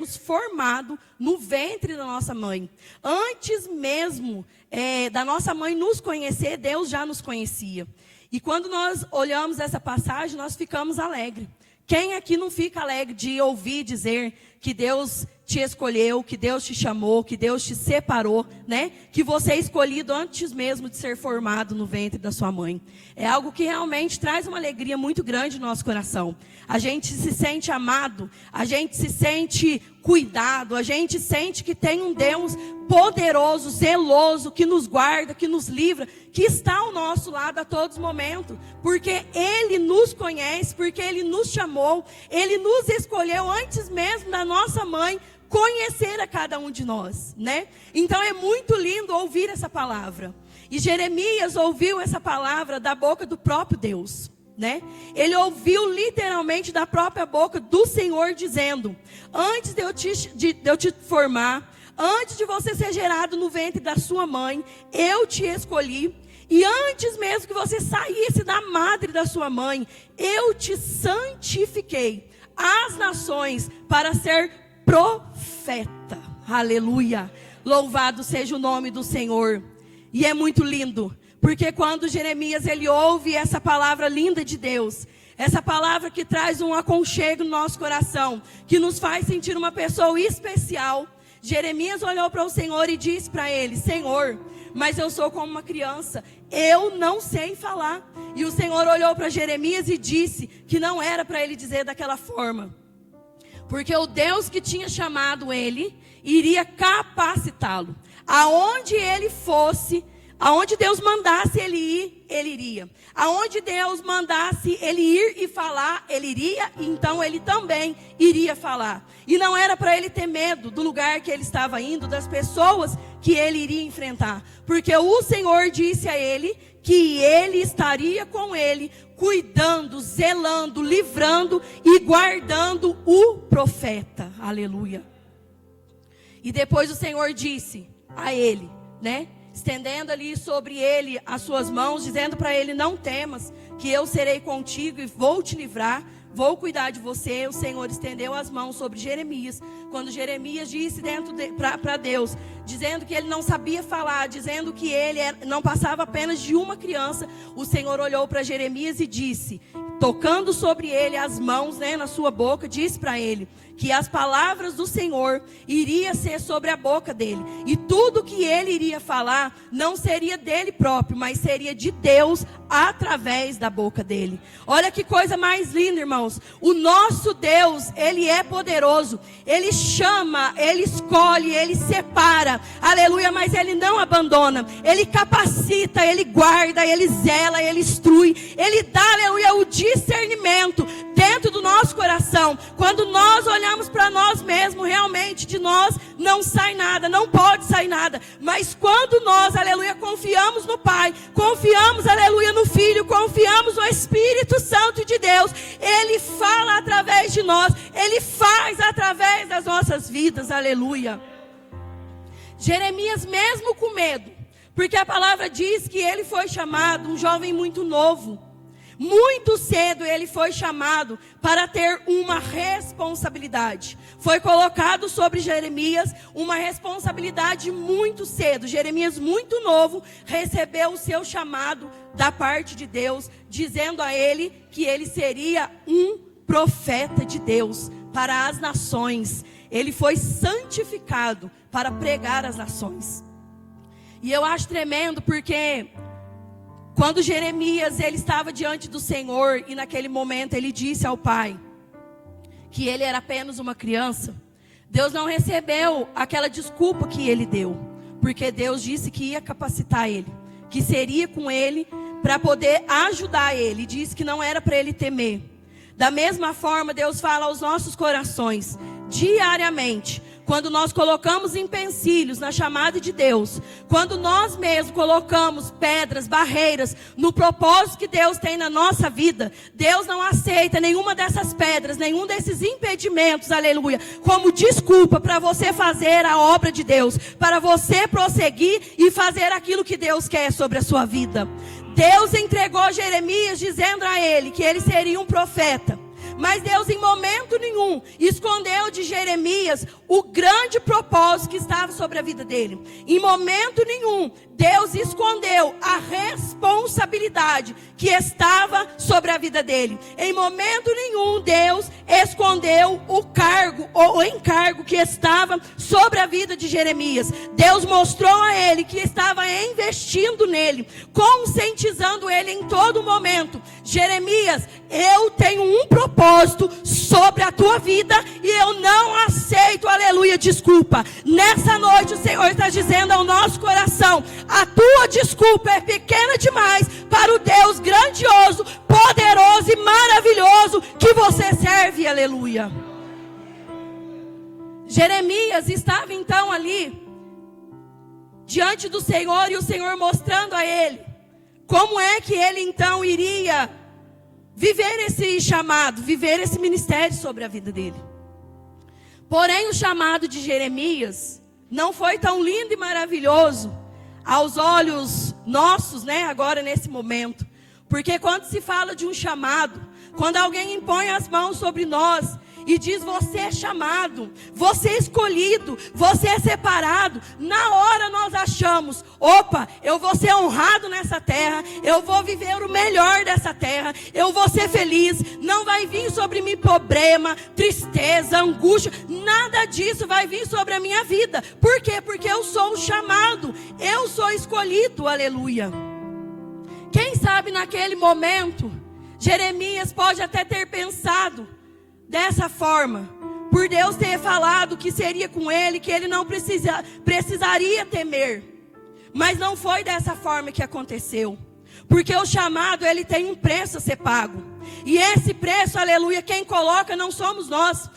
formado no ventre da nossa mãe. Antes mesmo da nossa mãe nos conhecer, Deus já nos conhecia. E quando nós olhamos essa passagem, nós ficamos alegres. Quem aqui não fica alegre de ouvir dizer que Deus te escolheu, que Deus te chamou, que Deus te separou, né? Que você é escolhido antes mesmo de ser formado no ventre da sua mãe. É algo que realmente traz uma alegria muito grande no nosso coração. A gente se sente amado, a gente se sente cuidado, a gente sente que tem um Deus poderoso, zeloso, que nos guarda, que nos livra, que está ao nosso lado a todos os momentos, porque Ele nos conhece, porque Ele nos chamou, Ele nos escolheu antes mesmo da nossa mãe conhecer a cada um de nós, né? Então é muito lindo ouvir essa palavra. E Jeremias ouviu essa palavra da boca do próprio Deus, né? Ele ouviu literalmente da própria boca do Senhor dizendo: antes de eu te formar, antes de você ser gerado no ventre da sua mãe, eu te escolhi. E antes mesmo que você saísse da madre da sua mãe, eu te santifiquei às nações para ser profeta. Aleluia. Louvado seja o nome do Senhor. E é muito lindo, porque quando Jeremias ele ouve essa palavra linda de Deus, essa palavra que traz um aconchego no nosso coração, que nos faz sentir uma pessoa especial, Jeremias olhou para o Senhor e disse para ele: Senhor, mas eu sou como uma criança, eu não sei falar. E o Senhor olhou para Jeremias e disse que não era para ele dizer daquela forma, porque o Deus que tinha chamado ele iria capacitá-lo. Aonde ele fosse, aonde Deus mandasse ele ir, ele iria. Aonde Deus mandasse ele ir e falar, ele iria. Então ele também iria falar. E não era para ele ter medo do lugar que ele estava indo, das pessoas que ele iria enfrentar. Porque o Senhor disse a ele que ele estaria com ele, cuidando, zelando, livrando e guardando o profeta. Aleluia. E depois o Senhor disse a ele, né? Estendendo ali sobre ele as suas mãos, dizendo para ele: não temas, que eu serei contigo e vou te livrar, vou cuidar de você. O Senhor estendeu as mãos sobre Jeremias. Quando Jeremias disse para Deus, dizendo que ele não sabia falar, dizendo que ele não passava apenas de uma criança, o Senhor olhou para Jeremias e disse, tocando sobre ele as mãos, né, na sua boca, disse para ele que as palavras do Senhor iria ser sobre a boca dele. E tudo que ele iria falar não seria dele próprio, mas seria de Deus através da boca dele. Olha que coisa mais linda, irmãos. O nosso Deus, Ele é poderoso. Ele chama, Ele escolhe, Ele separa. Aleluia, mas Ele não abandona. Ele capacita, Ele guarda, Ele zela, Ele instrui. Ele dá, aleluia, o discernimento dentro do nosso coração. Quando nós olhamos para nós mesmos, realmente de nós não sai nada, não pode sair nada. Mas quando nós, aleluia, confiamos no Pai, confiamos, aleluia, no Filho, confiamos no Espírito Santo de Deus, Ele fala através de nós, Ele faz através das nossas vidas, aleluia. Jeremias, mesmo com medo, porque a palavra diz que ele foi chamado, um jovem muito novo, muito cedo ele foi chamado para ter uma responsabilidade. Foi colocado sobre Jeremias uma responsabilidade muito cedo. Jeremias, muito novo, recebeu o seu chamado da parte de Deus, dizendo a ele que ele seria um profeta de Deus para as nações. Ele foi santificado para pregar às nações. E eu acho tremendo porque quando Jeremias ele estava diante do Senhor e naquele momento ele disse ao Pai que ele era apenas uma criança, Deus não recebeu aquela desculpa que ele deu, porque Deus disse que ia capacitar ele, que seria com ele para poder ajudar ele, disse que não era para ele temer. Da mesma forma, Deus fala aos nossos corações diariamente. Quando nós colocamos empecilhos na chamada de Deus, quando nós mesmos colocamos pedras, barreiras no propósito que Deus tem na nossa vida, Deus não aceita nenhuma dessas pedras, nenhum desses impedimentos, aleluia, como desculpa para você fazer a obra de Deus, para você prosseguir e fazer aquilo que Deus quer sobre a sua vida. Deus entregou Jeremias dizendo a ele que ele seria um profeta. Mas Deus em momento nenhum escondeu de Jeremias o grande propósito que estava sobre a vida dele. Em momento nenhum Deus escondeu a responsabilidade que estava sobre a vida dele. Em momento nenhum Deus escondeu o cargo ou o encargo que estava sobre a vida de Jeremias. Deus mostrou a ele que estava investindo nele, conscientizando ele em todo momento. Jeremias, eu tenho um propósito sobre a tua vida e eu não aceito, aleluia, desculpa. Nessa noite o Senhor está dizendo ao nosso coração: a tua desculpa é pequena demais para o Deus grandioso, poderoso e maravilhoso que você serve, aleluia. Jeremias estava então ali diante do Senhor, e o Senhor mostrando a ele como é que ele então iria viver esse chamado, viver esse ministério sobre a vida dele. Porém, o chamado de Jeremias não foi tão lindo e maravilhoso aos olhos nossos, né, agora nesse momento. Porque quando se fala de um chamado, quando alguém impõe as mãos sobre nós e diz: você é chamado, você é escolhido, você é separado, na hora nós achamos: opa, eu vou ser honrado nessa terra, eu vou viver o melhor dessa terra, eu vou ser feliz, não vai vir sobre mim problema, tristeza, angústia, nada disso vai vir sobre a minha vida. Por quê? Porque eu sou o chamado, eu sou escolhido, aleluia. Quem sabe naquele momento Jeremias pode até ter pensado dessa forma, por Deus ter falado que seria com ele, que ele não precisaria temer. Mas não foi dessa forma que aconteceu. Porque o chamado, ele tem um preço a ser pago. E esse preço, aleluia, quem coloca não somos nós.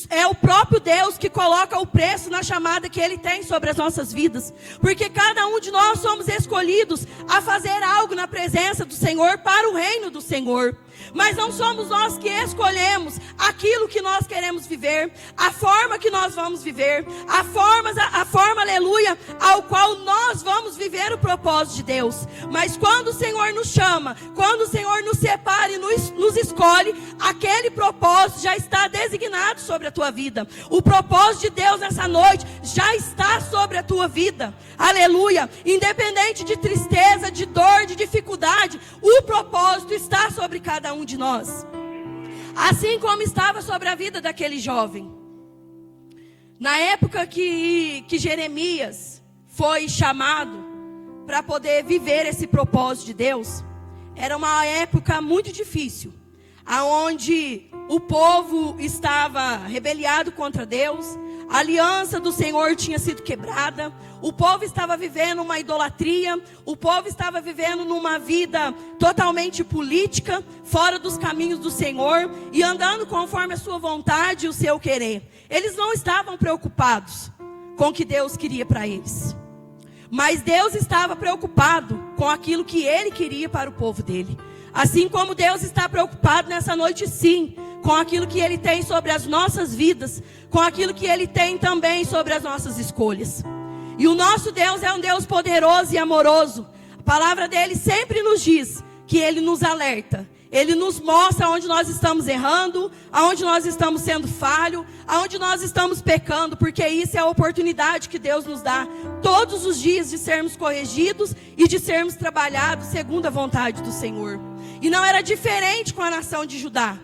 É o próprio Deus que coloca o preço na chamada que Ele tem sobre as nossas vidas. Porque cada um de nós somos escolhidos a fazer algo na presença do Senhor, para o reino do Senhor. Mas não somos nós que escolhemos aquilo que nós queremos viver, a forma que nós vamos viver, a forma, aleluia, ao qual nós vamos viver o propósito de Deus. Mas quando o Senhor nos chama, quando o Senhor nos separa e nos escolhe, aquele propósito já está designado sobre a tua vida. O propósito de Deus nessa noite já está sobre a tua vida. Aleluia. Independente de tristeza, de dor, de dificuldade, o propósito está sobre cada um de nós. Assim como estava sobre a vida daquele jovem. Na época que Jeremias foi chamado para poder viver esse propósito de Deus, era uma época muito difícil, aonde o povo estava rebeliado contra Deus, a aliança do Senhor tinha sido quebrada, o povo estava vivendo uma idolatria, o povo estava vivendo numa vida totalmente política, fora dos caminhos do Senhor, e andando conforme a sua vontade e o seu querer. Eles não estavam preocupados com o que Deus queria para eles. Mas Deus estava preocupado com aquilo que Ele queria para o povo dele. Assim como Deus está preocupado nessa noite, sim, com aquilo que Ele tem sobre as nossas vidas, com aquilo que Ele tem também sobre as nossas escolhas. E o nosso Deus é um Deus poderoso e amoroso. A palavra dele sempre nos diz que Ele nos alerta. Ele nos mostra onde nós estamos errando, aonde nós estamos sendo falho, aonde nós estamos pecando, porque isso é a oportunidade que Deus nos dá todos os dias de sermos corrigidos e de sermos trabalhados segundo a vontade do Senhor. E não era diferente com a nação de Judá.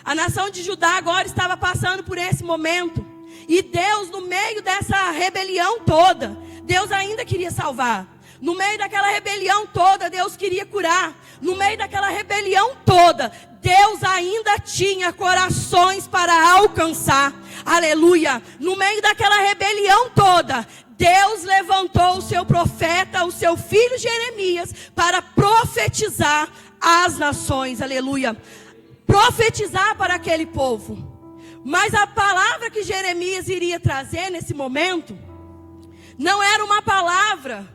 A nação de Judá agora estava passando por esse momento. E Deus, no meio dessa rebelião toda, Deus ainda queria salvar. No meio daquela rebelião toda, Deus queria curar. No meio daquela rebelião toda, Deus ainda tinha corações para alcançar. Aleluia. No meio daquela rebelião toda, Deus levantou o seu profeta, o seu filho Jeremias, para profetizar às nações. Aleluia. Profetizar para aquele povo. Mas a palavra que Jeremias iria trazer nesse momento não era uma palavra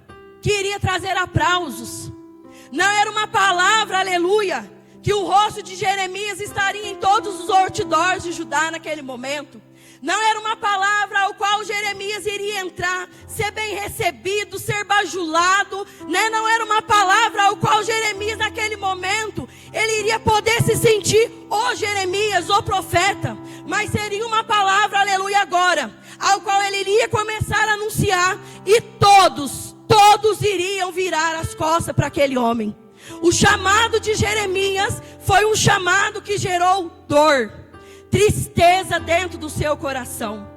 que iria trazer aplausos. Não era uma palavra, aleluia, que o rosto de Jeremias estaria em todos os outdoors de Judá naquele momento. Não era uma palavra ao qual Jeremias iria entrar, ser bem recebido, ser bajulado, né? Não era uma palavra ao qual Jeremias naquele momento, ele iria poder se sentir o Jeremias, o profeta, mas seria uma palavra, aleluia, agora, ao qual ele iria começar a anunciar, e todos iriam virar as costas para aquele homem. O chamado de Jeremias foi um chamado que gerou dor, tristeza dentro do seu coração.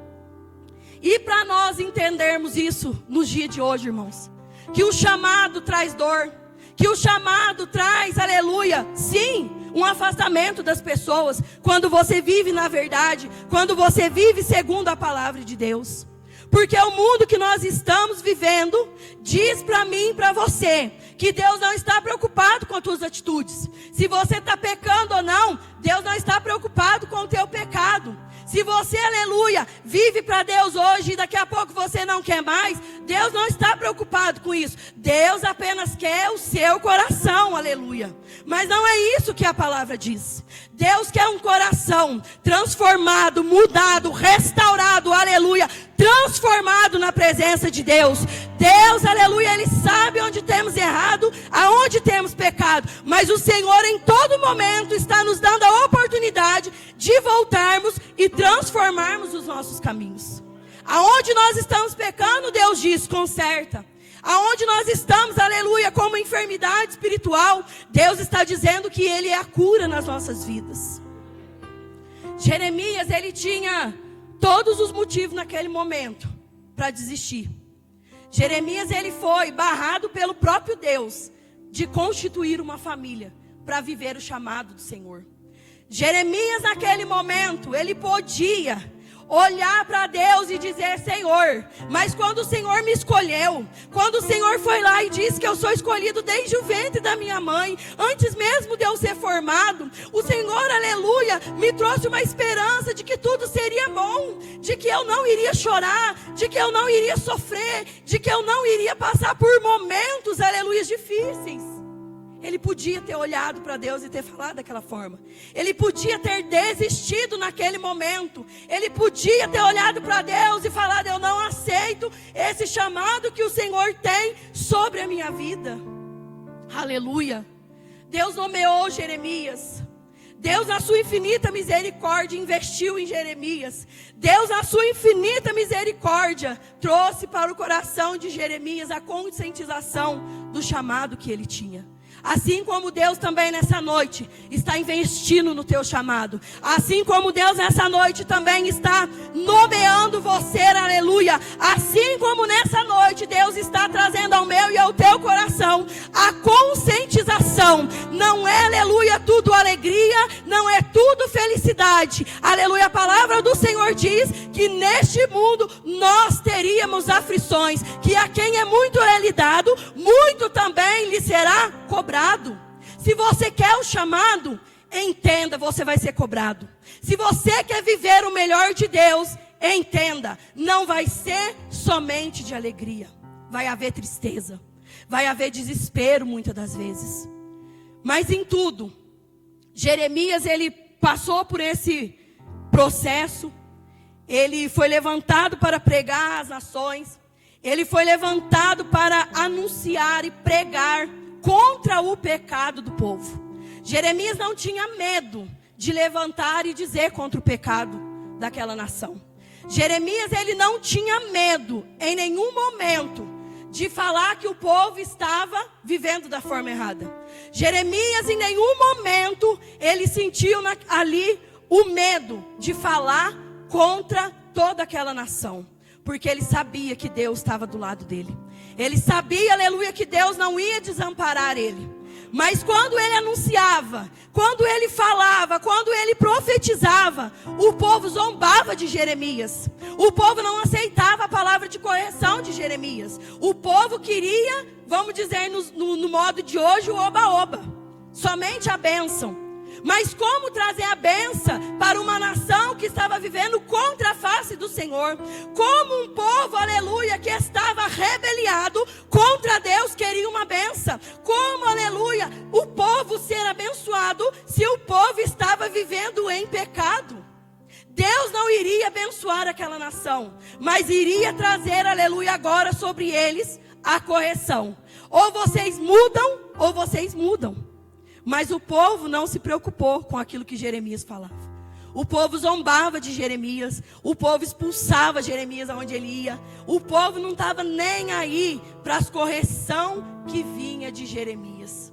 E para nós entendermos isso nos dias de hoje, irmãos, que o chamado traz dor, que o chamado traz, aleluia, sim, um afastamento das pessoas, quando você vive na verdade, quando você vive segundo a palavra de Deus. Porque o mundo que nós estamos vivendo diz para mim e para você que Deus não está preocupado com as tuas atitudes. Se você está pecando ou não, Deus não está preocupado com o teu pecado. Se você, aleluia, vive para Deus hoje e daqui a pouco você não quer mais, Deus não está preocupado com isso. Deus apenas quer o seu coração, aleluia. Mas não é isso que a palavra diz. Deus quer um coração transformado, mudado, restaurado, aleluia, transformado na presença de Deus. Deus, aleluia, Ele sabe onde temos errado, aonde temos pecado. Mas o Senhor em todo momento está nos dando a oportunidade de voltarmos e transformarmos os nossos caminhos. Aonde nós estamos pecando, Deus diz, conserta. Aonde nós estamos, aleluia, com uma enfermidade espiritual, Deus está dizendo que Ele é a cura nas nossas vidas. Jeremias, ele tinha todos os motivos naquele momento para desistir. Jeremias, ele foi barrado pelo próprio Deus de constituir uma família para viver o chamado do Senhor. Jeremias, naquele momento, ele podia olhar para Deus e dizer, Senhor, mas quando o Senhor me escolheu, quando o Senhor foi lá e disse que eu sou escolhido desde o ventre da minha mãe, antes mesmo de eu ser formado, o Senhor, aleluia, me trouxe uma esperança de que tudo seria bom, de que eu não iria chorar, de que eu não iria sofrer, de que eu não iria passar por momentos, aleluia, difíceis. Ele podia ter olhado para Deus e ter falado daquela forma. Ele podia ter desistido naquele momento. Ele podia ter olhado para Deus e falado, eu não aceito esse chamado que o Senhor tem sobre a minha vida. Aleluia. Deus nomeou Jeremias. Deus, na sua infinita misericórdia, investiu em Jeremias. Deus, na sua infinita misericórdia, trouxe para o coração de Jeremias a conscientização do chamado que ele tinha. Assim como Deus também nessa noite está investindo no teu chamado. Assim como Deus nessa noite também está nomeando você, aleluia. Assim como nessa noite Deus está trazendo ao meu e ao teu coração a conscientização. Não é, aleluia, tudo alegria, não é tudo felicidade. Aleluia, a palavra do Senhor diz que neste mundo nós teríamos aflições. Que a quem é muito é lhe dado, muito também lhe será cobrado. Se você quer o chamado, entenda, você vai ser cobrado. Se você quer viver o melhor de Deus, entenda, não vai ser somente de alegria. Vai haver tristeza, vai haver desespero muitas das vezes. Mas em tudo, Jeremias, ele passou por esse processo. Ele foi levantado para pregar às nações. Ele foi levantado para anunciar e pregar contra o pecado do povo. Jeremias não tinha medo de levantar e dizer contra o pecado daquela nação. Jeremias, ele não tinha medo em nenhum momento de falar que o povo estava vivendo da forma errada. Jeremias, em nenhum momento, ele sentiu ali o medo de falar contra toda aquela nação. Porque ele sabia que Deus estava do lado dele. Ele sabia, aleluia, que Deus não ia desamparar ele. Mas quando ele anunciava, quando ele falava, quando ele profetizava, o povo zombava de Jeremias. O povo não aceitava a palavra de correção de Jeremias. O povo queria, vamos dizer no modo de hoje, o oba-oba. Somente a bênção. Mas como trazer a bênção para uma nação que estava vivendo contra a face do Senhor? Como um povo, aleluia, que estava rebeliado contra Deus, queria uma bênção? Como, aleluia, o povo ser abençoado se o povo estava vivendo em pecado? Deus não iria abençoar aquela nação, mas iria trazer, aleluia, agora sobre eles a correção. Ou vocês mudam, ou vocês mudam. Mas o povo não se preocupou com aquilo que Jeremias falava. O povo zombava de Jeremias. O povo expulsava Jeremias aonde ele ia. O povo não estava nem aí para as correções que vinha de Jeremias.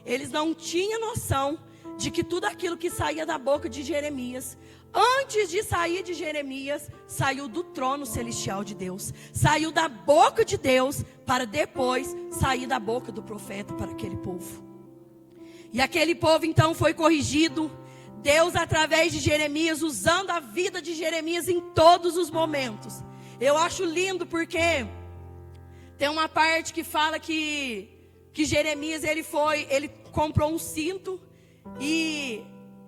Eles não tinham noção de que tudo aquilo que saía da boca de Jeremias, antes de sair de Jeremias, saiu do trono celestial de Deus. Saiu da boca de Deus para depois sair da boca do profeta para aquele povo. E aquele povo então foi corrigido. Deus, através de Jeremias, usando a vida de Jeremias em todos os momentos. Eu acho lindo porque tem uma parte que fala que Jeremias, ele comprou um cinto. E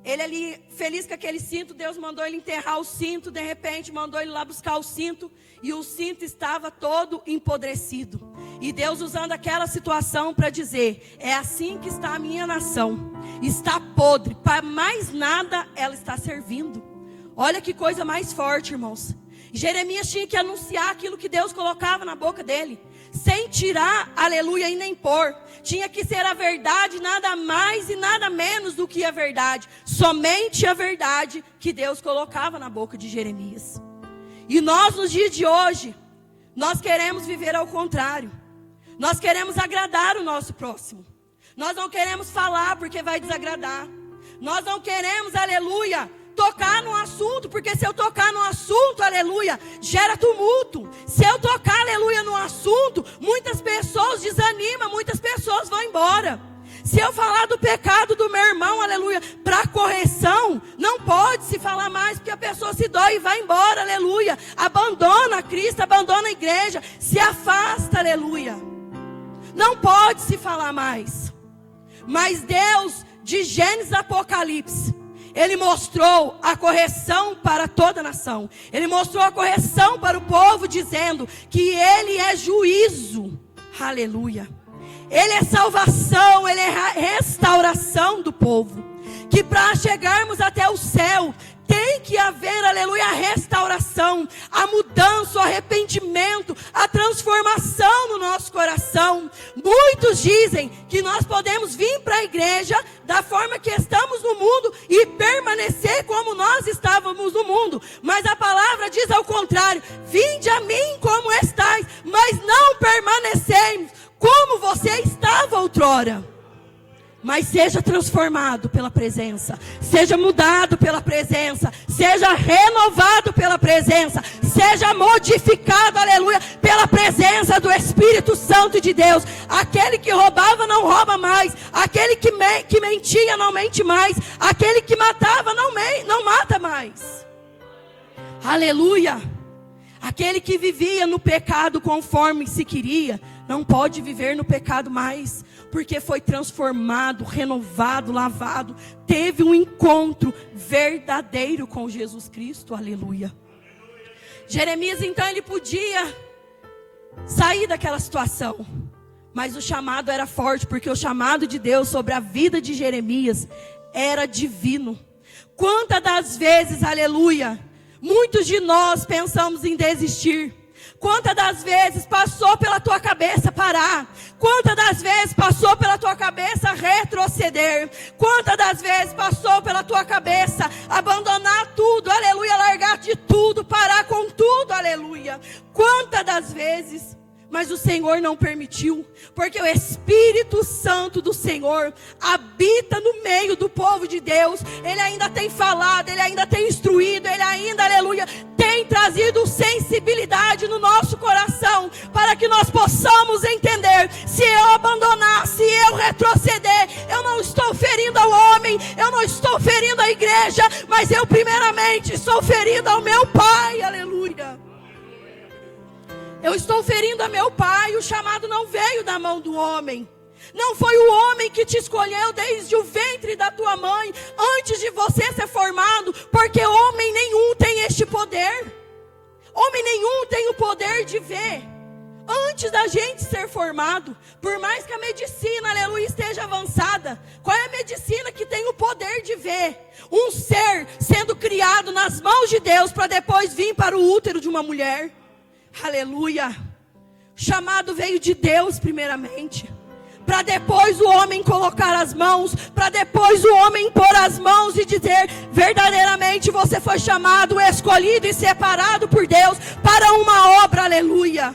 ele ali, feliz com aquele cinto, Deus mandou ele enterrar o cinto. De repente, mandou ele lá buscar o cinto. E o cinto estava todo empodrecido. E Deus usando aquela situação para dizer: é assim que está a minha nação. Está podre, para mais nada ela está servindo. Olha que coisa mais forte, irmãos. Jeremias tinha que anunciar aquilo que Deus colocava na boca dele, sem tirar, aleluia, e nem pôr. Tinha que ser a verdade, nada mais e nada menos do que a verdade. Somente a verdade que Deus colocava na boca de Jeremias. E nós, nos dias de hoje, nós queremos viver ao contrário. Nós queremos agradar o nosso próximo. Nós não queremos falar porque vai desagradar. Nós não queremos, aleluia, tocar no assunto, porque se eu tocar no assunto, aleluia, gera tumulto. Se eu tocar, aleluia, no assunto, muitas pessoas desanimam, muitas pessoas vão embora. Se eu falar do pecado do meu irmão, aleluia, para correção, não pode se falar mais, porque a pessoa se dói e vai embora, aleluia. Abandona Cristo, abandona a igreja, se afasta, aleluia. Não pode se falar mais. Mas Deus, de Gênesis a Apocalipse, Ele mostrou a correção para toda a nação. Ele mostrou a correção para o povo, dizendo que Ele é juízo. Aleluia. Ele é salvação, Ele é restauração do povo. Que para chegarmos até o céu, tem que haver, aleluia, a restauração, a mudança, o arrependimento, a transformação no nosso coração. Muitos dizem que nós podemos vir para a igreja da forma que estamos no mundo e permanecer como nós estávamos no mundo. Mas a palavra diz ao contrário: vinde a mim como estáis, mas não permanecemos como você estava outrora. Mas seja transformado pela presença, seja mudado pela presença, seja renovado pela presença, seja modificado, aleluia, pela presença do Espírito Santo de Deus. Aquele que roubava não rouba mais, aquele que mentia não mente mais, aquele que matava não mata mais. Aleluia. Aquele que vivia no pecado conforme se queria, não pode viver no pecado mais, porque foi transformado, renovado, lavado, teve um encontro verdadeiro com Jesus Cristo, aleluia. Jeremias então ele podia sair daquela situação, mas o chamado era forte, porque o chamado de Deus sobre a vida de Jeremias era divino. Quantas das vezes, aleluia, muitos de nós pensamos em desistir. Quantas das vezes passou pela tua cabeça parar? Quantas das vezes passou pela tua cabeça retroceder? Quantas das vezes passou pela tua cabeça abandonar tudo, aleluia, largar de tudo, parar com tudo, aleluia? Quantas das vezes? Mas o Senhor não permitiu, porque o Espírito Santo do Senhor habita no meio do povo de Deus. Ele ainda tem falado, Ele ainda tem instruído, Ele ainda, aleluia, tem trazido sensibilidade no nosso coração, para que nós possamos entender: se eu abandonar, se eu retroceder, eu não estou ferindo ao homem, eu não estou ferindo a igreja, mas eu primeiramente estou ferindo ao meu Pai, aleluia. Eu estou ferindo a meu Pai. O chamado não veio da mão do homem. Não foi o homem que te escolheu desde o ventre da tua mãe, antes de você ser formado, porque homem nenhum tem este poder. Homem nenhum tem o poder de ver antes da gente ser formado. Por mais que a medicina, aleluia, esteja avançada, qual é a medicina que tem o poder de ver um ser sendo criado nas mãos de Deus para depois vir para o útero de uma mulher? Aleluia. O chamado veio de Deus primeiramente, para depois o homem colocar as mãos, para depois o homem pôr as mãos e dizer: verdadeiramente você foi chamado, escolhido e separado por Deus para uma obra, aleluia.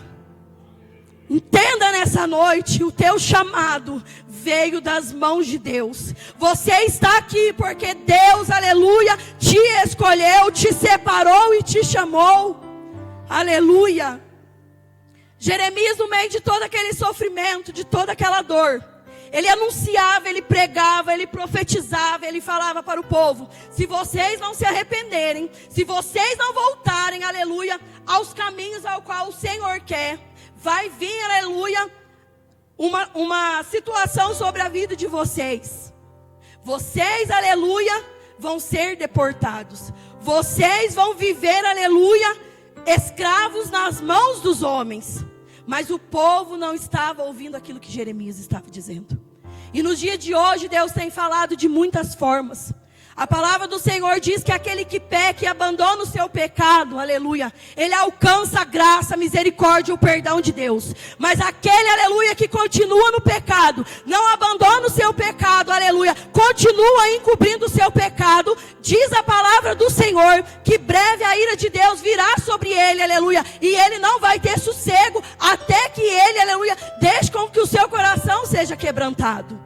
Entenda nessa noite, o teu chamado veio das mãos de Deus. Você está aqui porque Deus, aleluia, te escolheu, te separou e te chamou, aleluia. Jeremias, no meio de todo aquele sofrimento, de toda aquela dor, ele anunciava, ele pregava, ele profetizava, ele falava para o povo: se vocês não se arrependerem, se vocês não voltarem, aleluia, aos caminhos ao qual o Senhor quer, vai vir, aleluia, uma situação sobre a vida de vocês. Vocês, aleluia, vão ser deportados. Vocês vão viver, aleluia, escravos nas mãos dos homens. Mas o povo não estava ouvindo aquilo que Jeremias estava dizendo. E no dia de hoje Deus tem falado de muitas formas. A palavra do Senhor diz que aquele que peca e abandona o seu pecado, aleluia, ele alcança a graça, a misericórdia e o perdão de Deus. Mas aquele, aleluia, que continua no pecado, não abandona o seu pecado, aleluia, continua encobrindo o seu pecado, diz a palavra do Senhor que breve a ira de Deus virá sobre ele, aleluia, e ele não vai ter sossego até que ele, aleluia, deixe com que o seu coração seja quebrantado.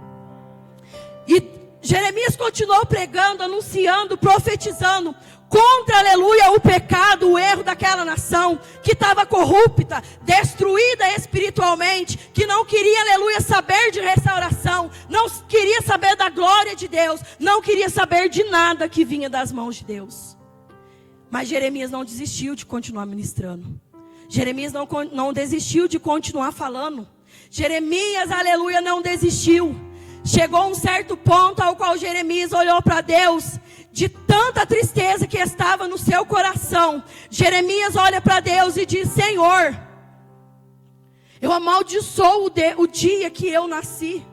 E Jeremias continuou pregando, anunciando, profetizando contra, aleluia, o pecado, o erro daquela nação que estava corrupta, destruída espiritualmente, que não queria, aleluia, saber de restauração, não queria saber da glória de Deus, não queria saber de nada que vinha das mãos de Deus. Mas Jeremias não desistiu de continuar ministrando. Jeremias não desistiu de continuar falando. Jeremias, aleluia, não desistiu. Chegou um certo ponto ao qual Jeremias olhou para Deus, de tanta tristeza que estava no seu coração. Jeremias olha para Deus e diz: Senhor, eu amaldiçoo o dia que eu nasci.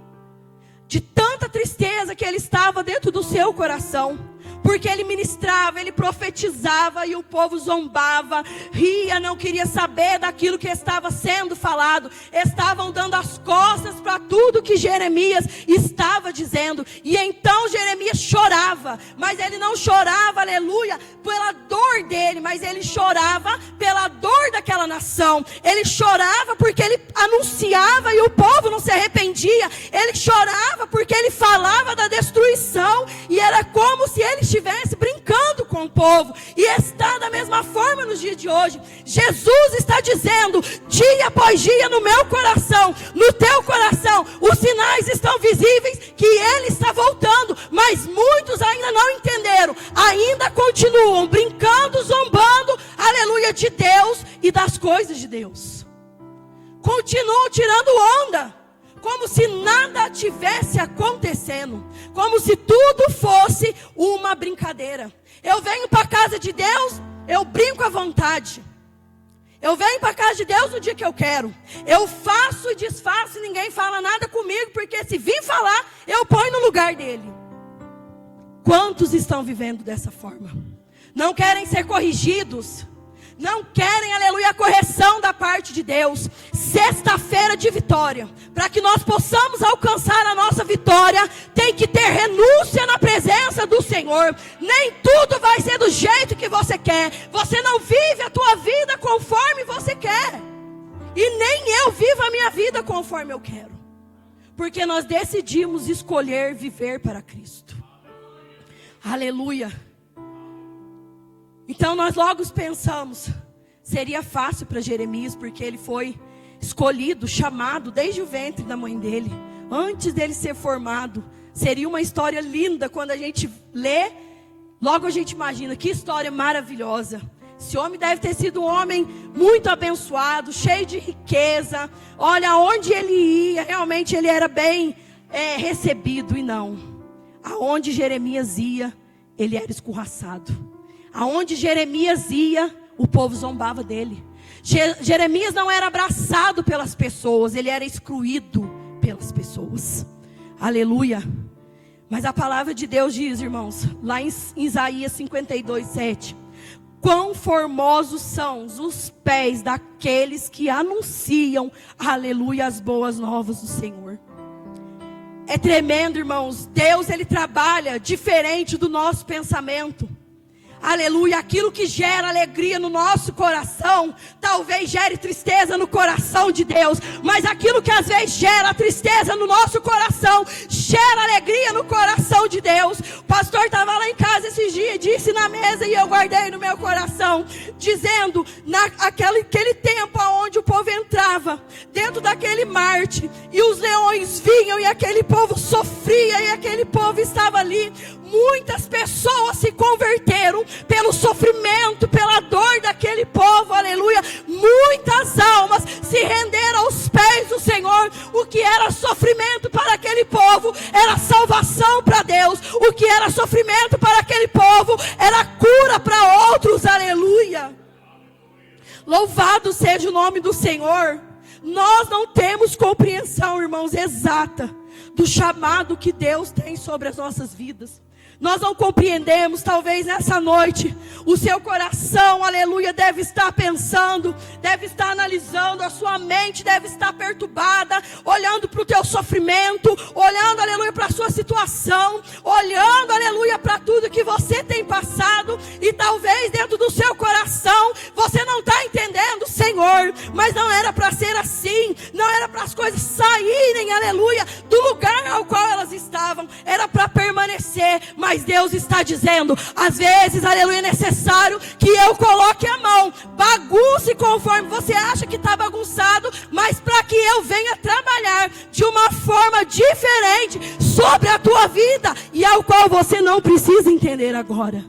De tanta tristeza que ele estava dentro do seu coração. Porque ele ministrava, ele profetizava e o povo zombava, ria, não queria saber daquilo que estava sendo falado. Estavam dando as costas para tudo que Jeremias estava dizendo. E então Jeremias chorava, mas ele não chorava, aleluia, pela dor dele, mas ele chorava pela dor daquela nação. Ele chorava porque ele anunciava e o povo não se arrependia. Ele chorava porque ele falava da destruição e era como se ele estivesse brincando com o povo. E está da mesma forma nos dias de hoje. Jesus está dizendo, dia após dia, no meu coração, no teu coração, os sinais estão visíveis que Ele está voltando. Mas muitos ainda não entenderam, ainda continuam brincando, zombando, aleluia, de Deus e das coisas de Deus. Continuam tirando onda, como se nada tivesse acontecendo, como se tudo fosse uma brincadeira. Eu venho para a casa de Deus, eu brinco à vontade. Eu venho para a casa de Deus no dia que eu quero. Eu faço e desfaço e ninguém fala nada comigo, porque se vir falar, eu ponho no lugar dele. Quantos estão vivendo dessa forma? Não querem ser corrigidos. Não querem, aleluia, a correção da parte de Deus. Sexta-feira de vitória. Para que nós possamos alcançar a nossa vitória, tem que ter renúncia na presença do Senhor. Nem tudo vai ser do jeito que você quer. Você não vive a tua vida conforme você quer. E nem eu vivo a minha vida conforme eu quero. Porque nós decidimos escolher viver para Cristo. Aleluia. Então nós logo pensamos, seria fácil para Jeremias, porque ele foi escolhido, chamado desde o ventre da mãe dele, antes dele ser formado. Seria uma história linda quando a gente lê, logo a gente imagina, que história maravilhosa. Esse homem deve ter sido um homem muito abençoado, cheio de riqueza. Olha, onde ele ia, realmente ele era bem recebido. E não, aonde Jeremias ia, ele era escorraçado. Aonde Jeremias ia, o povo zombava dele. Jeremias não era abraçado pelas pessoas, ele era excluído pelas pessoas. Aleluia. Mas a palavra de Deus diz, irmãos, lá em Isaías 52:7, quão formosos são os pés daqueles que anunciam, aleluia, as boas novas do Senhor. É tremendo, irmãos. Deus, Ele trabalha diferente do nosso pensamento. Aleluia, aquilo que gera alegria no nosso coração, talvez gere tristeza no coração de Deus. Mas aquilo que às vezes gera tristeza no nosso coração, gera alegria no coração de Deus. O pastor estava lá em casa esses dias, disse na mesa, e eu guardei no meu coração, dizendo, naquele tempo onde o povo entrava, dentro daquele Marte, e os leões vinham, e aquele povo sofria, e aquele povo estava ali. Muitas pessoas se converteram pelo sofrimento, pela dor daquele povo, aleluia. Muitas almas se renderam aos pés do Senhor. O que era sofrimento para aquele povo era salvação para Deus. O que era sofrimento para aquele povo era cura para outros, aleluia. Louvado seja o nome do Senhor. Nós não temos compreensão, irmãos, exata do chamado que Deus tem sobre as nossas vidas. Nós não compreendemos, talvez nessa noite, o seu coração, aleluia, deve estar pensando, deve estar analisando, a sua mente deve estar perturbada, olhando para o teu sofrimento, olhando, aleluia, para a sua situação, olhando, aleluia, para tudo que você tem passado, e talvez dentro do seu coração, você não está entendendo, Senhor, mas não era para ser assim, não era para as coisas saírem, aleluia, do lugar ao qual elas estavam, era para permanecer, mas Deus está dizendo, às vezes, aleluia, é necessário que eu coloque a mão, bagunce conforme você acha que está bagunçado, mas para que eu venha trabalhar de uma forma diferente sobre a tua vida, e ao qual você não precisa entender agora.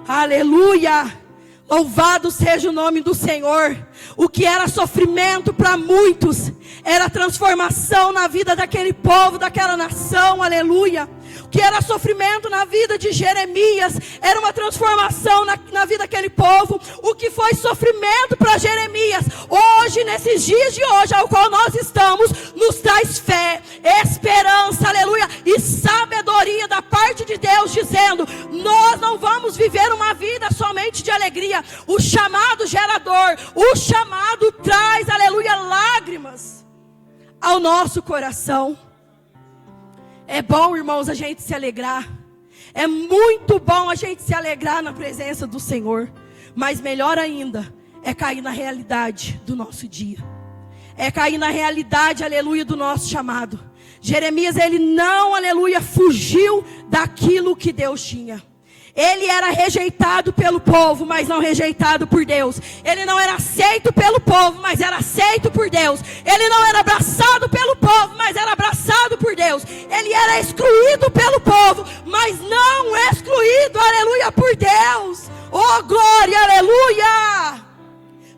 Aleluia. Louvado seja o nome do Senhor. O que era sofrimento para muitos, era transformação na vida daquele povo, daquela nação, aleluia. O que era sofrimento na vida de Jeremias, era uma transformação na vida daquele povo. O que foi sofrimento para Jeremias, hoje, nesses dias de hoje, ao qual nós estamos, nos traz fé, esperança, aleluia, e sabedoria da parte de Deus, dizendo, nós não vamos viver uma vida somente de alegria. O chamado gera dor, o chamado traz, aleluia, lágrimas ao nosso coração. É bom, irmãos, a gente se alegrar. É muito bom a gente se alegrar na presença do Senhor. Mas melhor ainda é cair na realidade do nosso dia. É cair na realidade, aleluia, do nosso chamado. Jeremias, ele não, aleluia, fugiu daquilo que Deus tinha. Ele era rejeitado pelo povo, mas não rejeitado por Deus. Ele não era aceito pelo povo, mas era aceito por Deus. Ele não era abraçado pelo povo, mas era abraçado por Deus. Ele era excluído pelo povo, mas não excluído, aleluia, por Deus. Oh, glória, aleluia.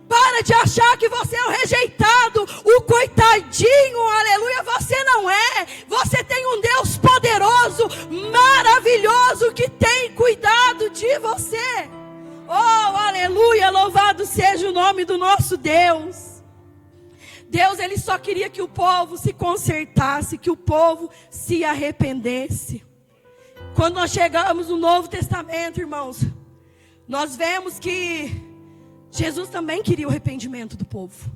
Para de achar que você é o rejeitado, o coitadinho, aleluia, você não é. Você tem um Deus poderoso, maravilhoso, que tem cuidado de você. Oh, aleluia, louvado seja o nome do nosso Deus. Deus, ele só queria que o povo se consertasse, que o povo se arrependesse. Quando nós chegamos no Novo Testamento, irmãos, nós vemos que Jesus também queria o arrependimento do povo.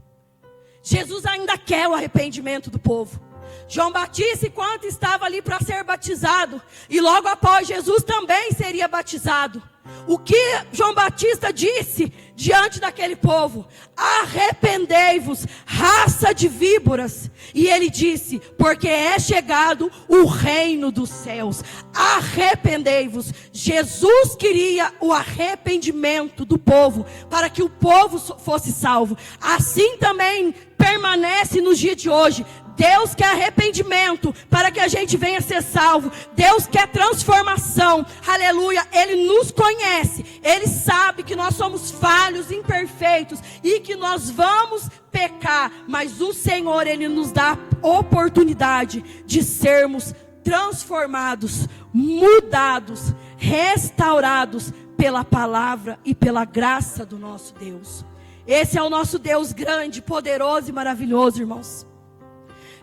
Jesus ainda quer o arrependimento do povo. João Batista, enquanto estava ali para ser batizado, e logo após Jesus também seria batizado, o que João Batista disse diante daquele povo? Arrependei-vos, raça de víboras. E ele disse, porque é chegado o reino dos céus. Arrependei-vos. Jesus queria o arrependimento do povo, para que o povo fosse salvo. Assim também permanece nos dias de hoje. Deus quer arrependimento para que a gente venha ser salvo. Deus quer transformação. Aleluia. Ele nos conhece. Ele sabe que nós somos falhos, imperfeitos e que nós vamos pecar. Mas o Senhor, ele nos dá a oportunidade de sermos transformados, mudados, restaurados pela palavra e pela graça do nosso Deus. Esse é o nosso Deus grande, poderoso e maravilhoso, irmãos.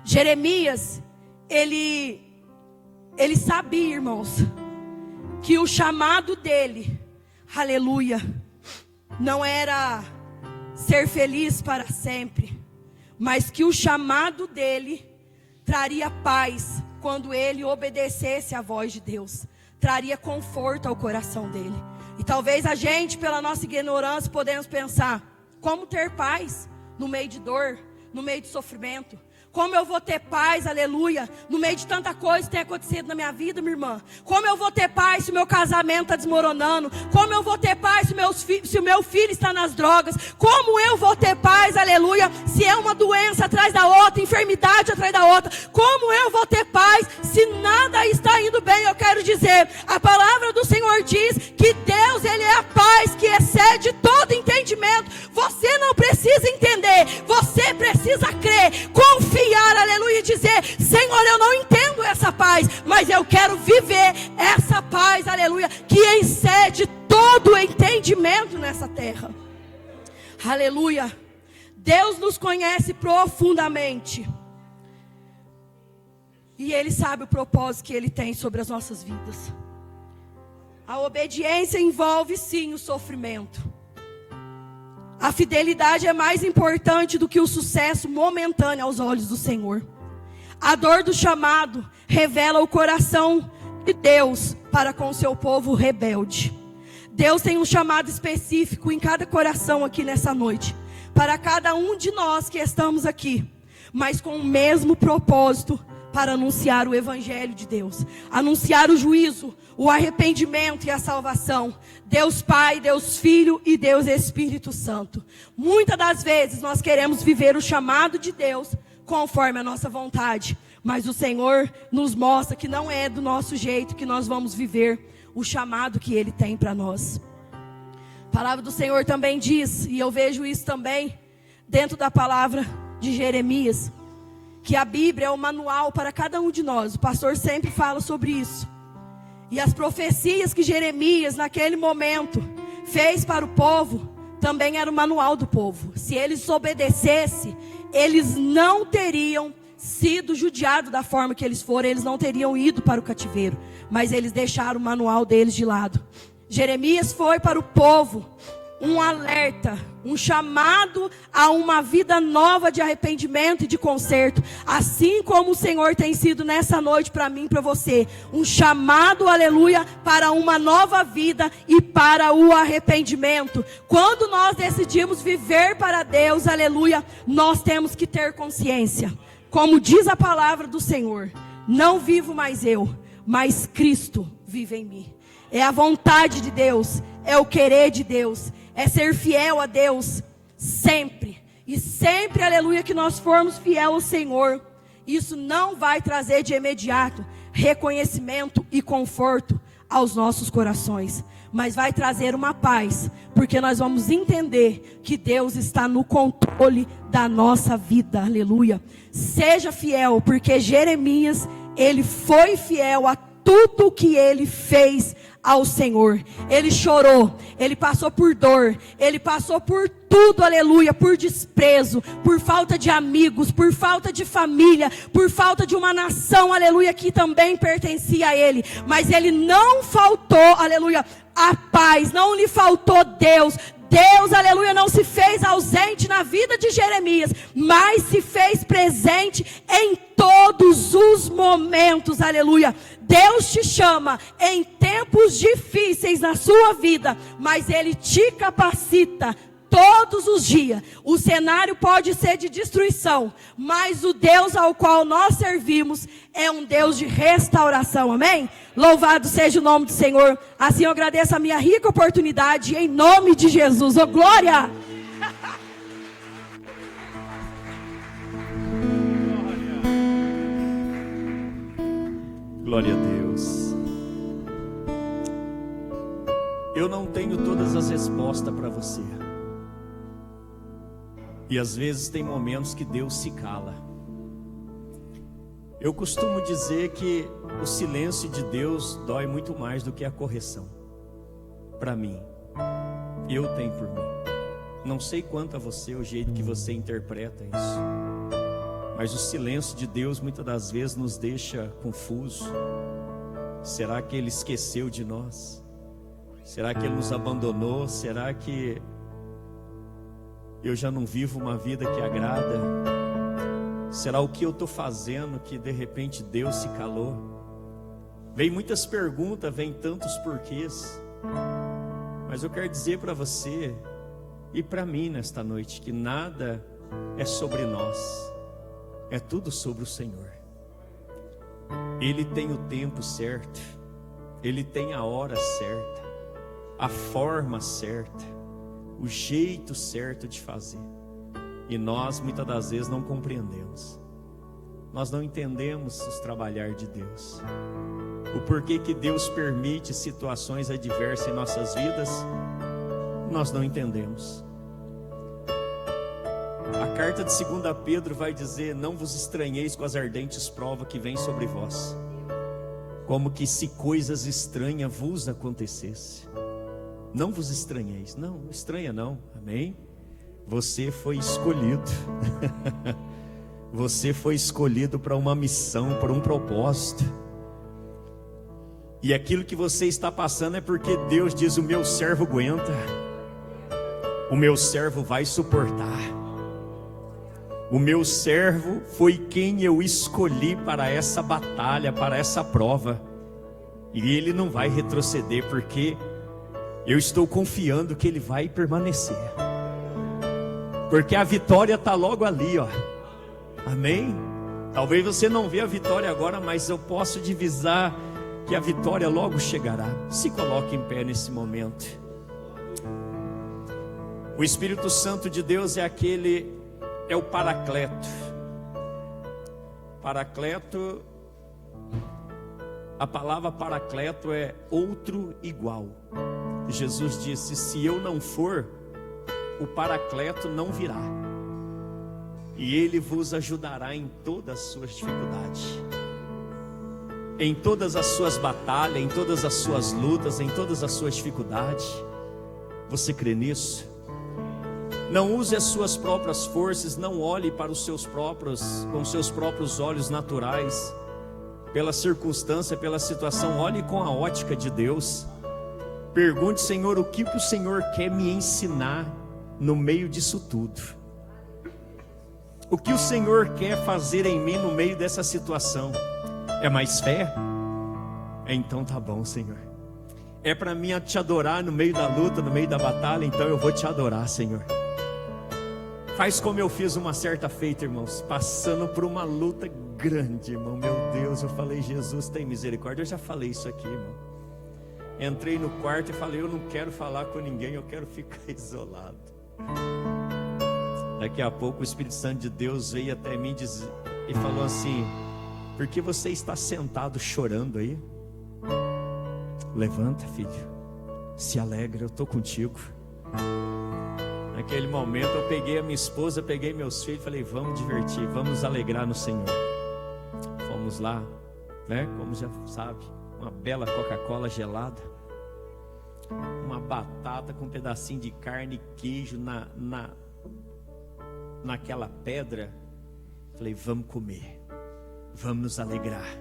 Jeremias, ele sabia, irmãos, que o chamado dele, aleluia, não era ser feliz para sempre, mas que o chamado dele traria paz quando ele obedecesse à voz de Deus. Traria conforto ao coração dele. E talvez a gente, pela nossa ignorância, podemos pensar: como ter paz no meio de dor, no meio de sofrimento? Como eu vou ter paz, aleluia, no meio de tanta coisa que tem acontecido na minha vida, minha irmã? Como eu vou ter paz se o meu casamento está desmoronando? Como eu vou ter paz se o meu filho está nas drogas? Como eu vou ter paz, aleluia, se é uma doença atrás da outra, enfermidade atrás da outra? Como eu vou ter paz se nada está indo bem? Eu quero dizer, a palavra do Senhor diz que Deus, Ele é a paz que excede todo entendimento. Você não precisa entender, você precisa crer, confiar, aleluia, e dizer: Senhor, eu não entendo essa paz, mas eu quero viver essa paz, aleluia, que excede todo o entendimento nessa terra. Aleluia. Deus nos conhece profundamente e Ele sabe o propósito que Ele tem sobre as nossas vidas. A obediência envolve sim o sofrimento. A fidelidade é mais importante do que o sucesso momentâneo aos olhos do Senhor. A dor do chamado revela o coração de Deus para com o seu povo rebelde. Deus tem um chamado específico em cada coração aqui nessa noite, para cada um de nós que estamos aqui, mas com o mesmo propósito, para anunciar o Evangelho de Deus, anunciar o juízo, o arrependimento e a salvação. Deus Pai, Deus Filho e Deus Espírito Santo. Muitas das vezes nós queremos viver o chamado de Deus conforme a nossa vontade, mas o Senhor nos mostra que não é do nosso jeito que nós vamos viver o chamado que Ele tem para nós. A palavra do Senhor também diz, e eu vejo isso também dentro da palavra de Jeremias, que a Bíblia é o manual para cada um de nós. O pastor sempre fala sobre isso. E as profecias que Jeremias naquele momento fez para o povo, também era o manual do povo. Se eles obedecessem, eles não teriam sido judiados da forma que eles foram, eles não teriam ido para o cativeiro, mas eles deixaram o manual deles de lado. Jeremias foi para o povo um alerta, um chamado a uma vida nova de arrependimento e de conserto, assim como o Senhor tem sido nessa noite para mim e para você, um chamado, aleluia, para uma nova vida e para o arrependimento. Quando nós decidimos viver para Deus, aleluia, nós temos que ter consciência, como diz a palavra do Senhor: não vivo mais eu, mas Cristo vive em mim. É a vontade de Deus, é o querer de Deus, é ser fiel a Deus sempre. E sempre, aleluia, que nós formos fiel ao Senhor, isso não vai trazer de imediato reconhecimento e conforto aos nossos corações, mas vai trazer uma paz, porque nós vamos entender que Deus está no controle da nossa vida, aleluia. Seja fiel, porque Jeremias, ele foi fiel a tudo o que ele fez ao Senhor. Ele chorou, ele passou por dor, ele passou por tudo, aleluia, por desprezo, por falta de amigos, por falta de família, por falta de uma nação, aleluia, que também pertencia a ele, mas ele não faltou, aleluia, a paz, não lhe faltou Deus. Deus, aleluia, não se fez ausente na vida de Jeremias, mas se fez presente em todos os momentos, aleluia. Deus te chama em tempos difíceis na sua vida, mas Ele te capacita todos os dias. O cenário pode ser de destruição, mas o Deus ao qual nós servimos é um Deus de restauração, amém? Louvado seja o nome do Senhor. Assim eu agradeço a minha rica oportunidade, em nome de Jesus. Oh, glória! Glória a Deus. Eu não tenho todas as respostas para você. E às vezes tem momentos que Deus se cala. Eu costumo dizer que o silêncio de Deus dói muito mais do que a correção. Para mim, eu tenho por mim. Não sei quanto a você, o jeito que você interpreta isso, mas o silêncio de Deus muitas das vezes nos deixa confuso. Será que Ele esqueceu de nós? Será que Ele nos abandonou? Será que eu já não vivo uma vida que agrada? Será o que eu estou fazendo que de repente Deus se calou? Vem muitas perguntas, vem tantos porquês. Mas eu quero dizer para você e para mim nesta noite que nada é sobre nós, é tudo sobre o Senhor. Ele tem o tempo certo, Ele tem a hora certa, a forma certa, o jeito certo de fazer. E nós muitas das vezes não compreendemos. Nós não entendemos os trabalhar de Deus. O porquê que Deus permite situações adversas em nossas vidas, nós não entendemos. A carta de 2 Pedro vai dizer: não vos estranheis com as ardentes provas que vêm sobre vós, como que se coisas estranhas vos acontecesse. Não vos estranheis, não estranha não, amém? Você foi escolhido. Você foi escolhido para uma missão, para um propósito. E aquilo que você está passando é porque Deus diz: o meu servo aguenta, o meu servo vai suportar. O meu servo foi quem eu escolhi para essa batalha, para essa prova. E ele não vai retroceder, porque eu estou confiando que ele vai permanecer. Porque a vitória está logo ali, ó. Amém? Talvez você não vê a vitória agora, mas eu posso divisar que a vitória logo chegará. Se coloque em pé nesse momento. O Espírito Santo de Deus é o Paracleto. Paracleto, a palavra Paracleto é outro igual. Jesus disse: se eu não for, o Paracleto não virá, e ele vos ajudará em todas as suas dificuldades, em todas as suas batalhas, em todas as suas lutas, em todas as suas dificuldades. Você crê nisso? Não use as suas próprias forças, não olhe para os seus próprios, com os seus próprios olhos naturais, pela circunstância, pela situação. Olhe com a ótica de Deus. Pergunte: Senhor, o que o Senhor quer me ensinar no meio disso tudo? O que o Senhor quer fazer em mim no meio dessa situação? É mais fé? Então tá bom, Senhor. É para mim te adorar no meio da luta, no meio da batalha? Então eu vou te adorar, Senhor. Faz como eu fiz uma certa feita, irmãos, passando por uma luta grande, irmão. Meu Deus, eu falei: Jesus, tem misericórdia. Eu já falei isso aqui, irmão. Entrei no quarto e falei: eu não quero falar com ninguém, eu quero ficar isolado. Daqui a pouco o Espírito Santo de Deus veio até mim e falou assim: por que você está sentado chorando aí? Levanta, filho, se alegra, eu estou contigo. Naquele momento eu peguei a minha esposa, peguei meus filhos e falei: vamos divertir, vamos nos alegrar no Senhor. Fomos lá, né? Como já sabe, uma bela Coca-Cola gelada, uma batata com um pedacinho de carne e queijo naquela pedra. Falei: vamos comer, vamos nos alegrar.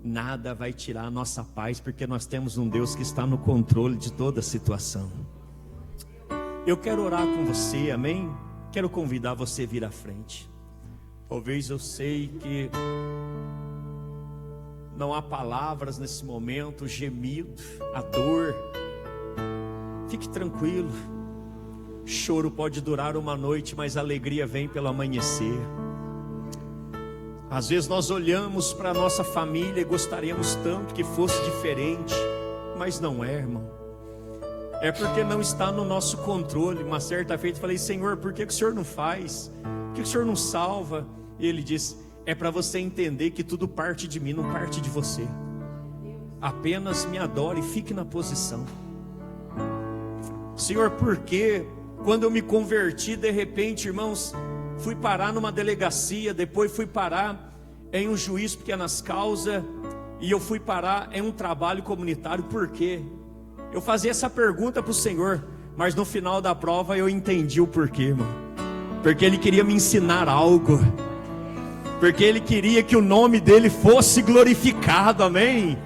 Nada vai tirar a nossa paz, porque nós temos um Deus que está no controle de toda a situação. Eu quero orar com você, amém? Quero convidar você a vir à frente. Talvez eu sei que não há palavras nesse momento, o gemido, a dor. Fique tranquilo. Choro pode durar uma noite, mas a alegria vem pelo amanhecer. Às vezes nós olhamos para a nossa família e gostaríamos tanto que fosse diferente, mas não é, irmão. É porque não está no nosso controle. Uma certa feita eu falei: Senhor, por que o Senhor não faz? Por que o Senhor não salva? E Ele disse: é para você entender que tudo parte de mim, não parte de você. Apenas me adore e fique na posição. Senhor, por que quando eu me converti, de repente, irmãos, fui parar numa delegacia, depois fui parar em um juiz pequenas causas, e eu fui parar em um trabalho comunitário? Por quê? Eu fazia essa pergunta para o Senhor, mas no final da prova eu entendi o porquê, irmão. Porque Ele queria me ensinar algo, porque Ele queria que o nome dEle fosse glorificado, amém?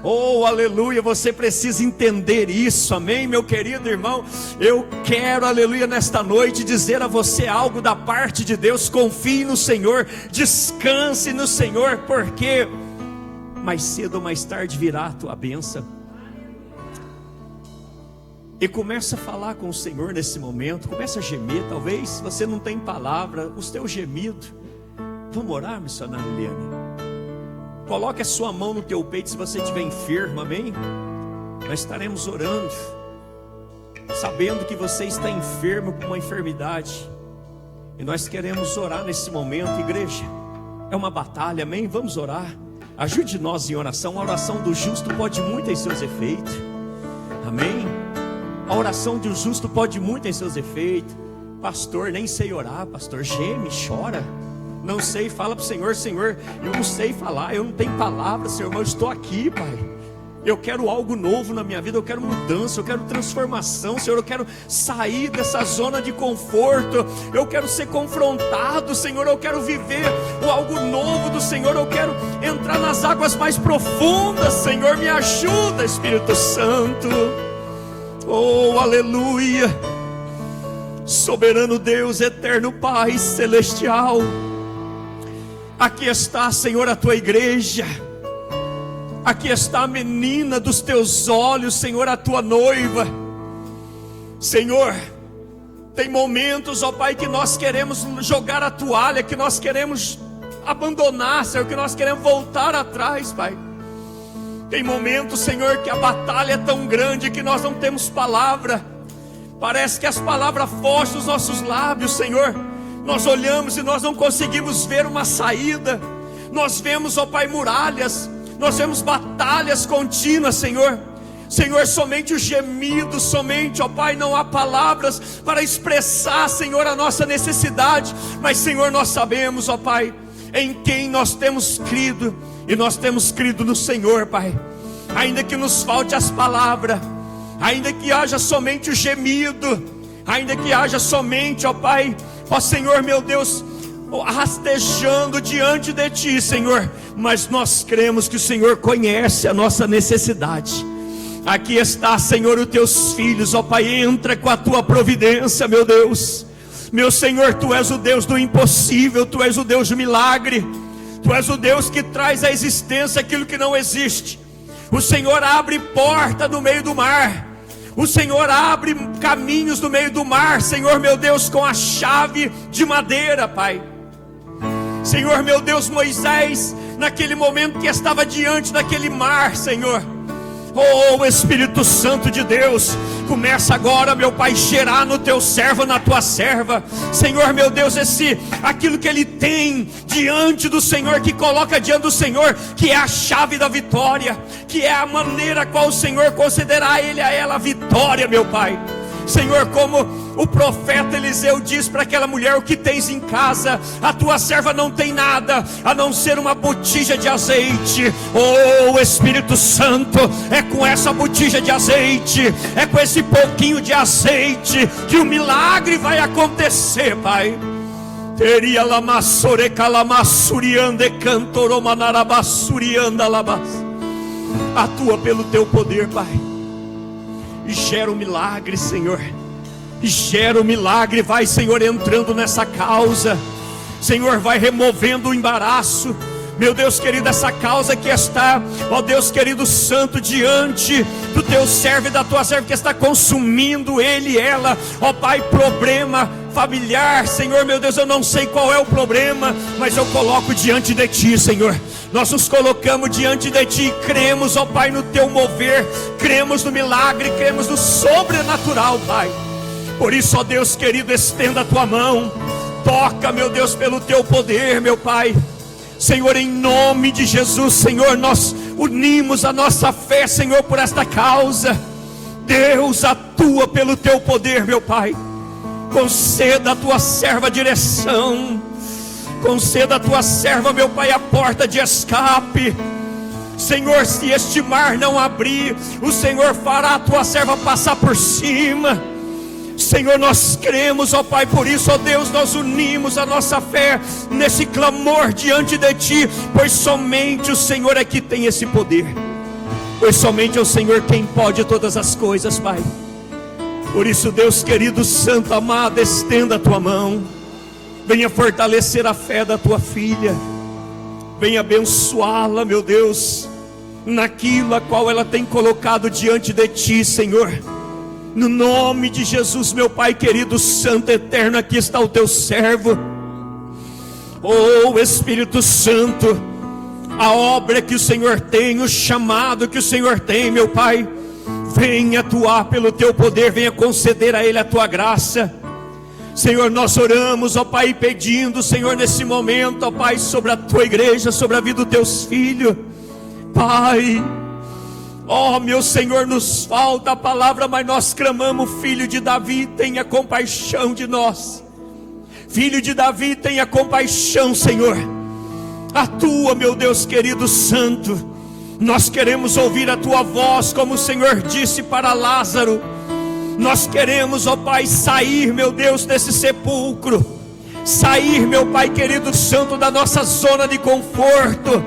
Oh, aleluia, você precisa entender isso, amém, meu querido irmão? Eu quero, aleluia, nesta noite dizer a você algo da parte de Deus. Confie no Senhor, descanse no Senhor, porque mais cedo ou mais tarde virá a tua bênção. E começa a falar com o Senhor nesse momento, começa a gemer. Talvez você não tenha palavra, os teus gemidos. Vamos orar, missionária Eliane? Coloque a sua mão no teu peito se você estiver enfermo, amém? Nós estaremos orando, sabendo que você está enfermo com uma enfermidade, e nós queremos orar nesse momento, igreja. É uma batalha, amém? Vamos orar. Ajude nós em oração. A oração do justo pode muito em seus efeitos, amém? A oração do justo pode muito em seus efeitos. Pastor, nem sei orar. Pastor, geme, chora. Não sei, fala para o Senhor: Senhor, eu não sei falar, eu não tenho palavras, Senhor, mas eu estou aqui, Pai. Eu quero algo novo na minha vida, eu quero mudança, eu quero transformação, Senhor. Eu quero sair dessa zona de conforto, eu quero ser confrontado, Senhor. Eu quero viver algo novo do Senhor, eu quero entrar nas águas mais profundas, Senhor. Me ajuda, Espírito Santo. Oh, aleluia. Soberano Deus, eterno Pai celestial, aqui está, Senhor, a tua igreja. Aqui está a menina dos teus olhos, Senhor, a tua noiva. Senhor, tem momentos, ó Pai, que nós queremos jogar a toalha, que nós queremos abandonar, Senhor, que nós queremos voltar atrás, Pai. Tem momentos, Senhor, que a batalha é tão grande que nós não temos palavra. Parece que as palavras fogem dos nossos lábios, Senhor. Nós olhamos e nós não conseguimos ver uma saída. Nós vemos, ó Pai, muralhas. Nós vemos batalhas contínuas, Senhor. Senhor, somente o gemido, somente, ó Pai, não há palavras para expressar, Senhor, a nossa necessidade. Mas, Senhor, nós sabemos, ó Pai, em quem nós temos crido. E nós temos crido no Senhor, Pai. Ainda que nos falte as palavras, ainda que haja somente o gemido, ainda que haja somente, ó Pai, ó Senhor meu Deus, rastejando diante de Ti, Senhor, mas nós cremos que o Senhor conhece a nossa necessidade. Aqui está, Senhor, os Teus filhos, ó Pai, entra com a Tua providência, meu Deus. Meu Senhor, Tu és o Deus do impossível, Tu és o Deus do milagre, Tu és o Deus que traz à existência aquilo que não existe. O Senhor abre porta no meio do mar, o Senhor abre caminhos no meio do mar, Senhor meu Deus, com a chave de madeira, Pai. Senhor meu Deus, Moisés, naquele momento que estava diante daquele mar, Senhor, oh Espírito Santo de Deus, começa agora, meu Pai, gerar no teu servo, na tua serva, Senhor meu Deus, aquilo que ele tem diante do Senhor, que coloca diante do Senhor, que é a chave da vitória, que é a maneira qual o Senhor considerar a ela a vitória, meu Pai. Senhor, como o profeta Eliseu diz para aquela mulher: o que tens em casa? A tua serva não tem nada a não ser uma botija de azeite. Oh Espírito Santo, é com essa botija de azeite, é com esse pouquinho de azeite que o milagre vai acontecer, Pai. Teria lamassore calamassuriande cantoromanarabassurianda labas. Atua pelo teu poder, Pai. E gera um milagre, Senhor. E gera um milagre. Vai, Senhor, entrando nessa causa. Senhor, vai removendo o embaraço. Meu Deus querido, essa causa que está, ó Deus querido santo, diante do teu servo e da tua serva, que está consumindo ele e ela, ó Pai, problema familiar, Senhor meu Deus, eu não sei qual é o problema, mas eu coloco diante de Ti, Senhor. Nós nos colocamos diante de Ti e cremos, ó Pai, no Teu mover, cremos no milagre, cremos no sobrenatural, Pai. Por isso, ó Deus querido, estenda a Tua mão, toca, meu Deus, pelo Teu poder, meu Pai. Senhor, em nome de Jesus, Senhor, nós unimos a nossa fé, Senhor, por esta causa. Deus, atua pelo Teu poder, meu Pai. Conceda a Tua serva direção. Conceda a Tua serva, meu Pai, a porta de escape. Senhor, se este mar não abrir, o Senhor fará a Tua serva passar por cima. Senhor, nós cremos, ó Pai, por isso, ó Deus, nós unimos a nossa fé nesse clamor diante de Ti, pois somente o Senhor é que tem esse poder. pois somente é o Senhor quem pode todas as coisas, Pai. Por isso, Deus querido, santo, amado, estenda a tua mão, venha fortalecer a fé da tua filha, venha abençoá-la, meu Deus, naquilo a qual ela tem colocado diante de ti, Senhor. No nome de Jesus, meu Pai querido, santo, eterno, aqui está o teu servo. Oh Espírito Santo, a obra que o Senhor tem, o chamado que o Senhor tem, meu Pai, venha atuar pelo teu poder, venha conceder a ele a tua graça. Senhor, nós oramos, ó Pai, pedindo, Senhor, nesse momento, ó Pai, sobre a tua igreja, sobre a vida dos teus filhos, Pai. Ó meu Senhor, nos falta a palavra, mas nós clamamos, Filho de Davi, tenha compaixão de nós. Filho de Davi, tenha compaixão, Senhor. Atua, meu Deus querido, santo. Nós queremos ouvir a tua voz, como o Senhor disse para Lázaro. Nós queremos, ó Pai, sair, meu Deus, desse sepulcro. Sair, meu Pai querido, santo, da nossa zona de conforto.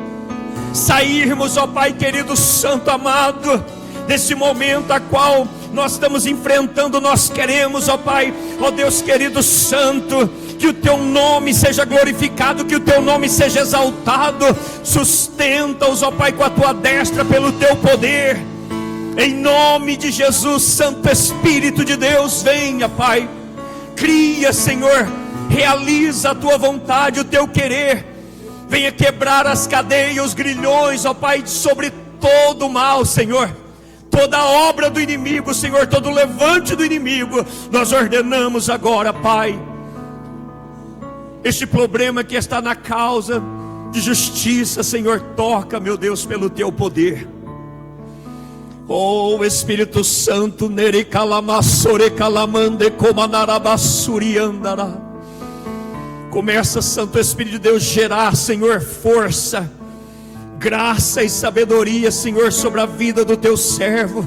Sairmos, ó Pai querido, santo, amado, desse momento a qual nós estamos enfrentando. Nós queremos, ó Pai, ó Deus querido, santo, que o teu nome seja glorificado, que o teu nome seja exaltado. Sustenta-os, ó Pai, com a tua destra, pelo teu poder, em nome de Jesus. Santo Espírito de Deus, venha, Pai, cria, Senhor, realiza a tua vontade, o teu querer. Venha quebrar as cadeias, os grilhões, ó Pai, sobre todo o mal, Senhor. Toda a obra do inimigo, Senhor, todo o levante do inimigo, nós ordenamos agora, Pai. Este problema que está na causa de justiça, Senhor, toca, meu Deus, pelo teu poder. Oh Espírito Santo, nere calamassore calamande comanarabassuriandara. Começa, Santo Espírito de Deus, gerar, Senhor, força, graça e sabedoria, Senhor, sobre a vida do teu servo.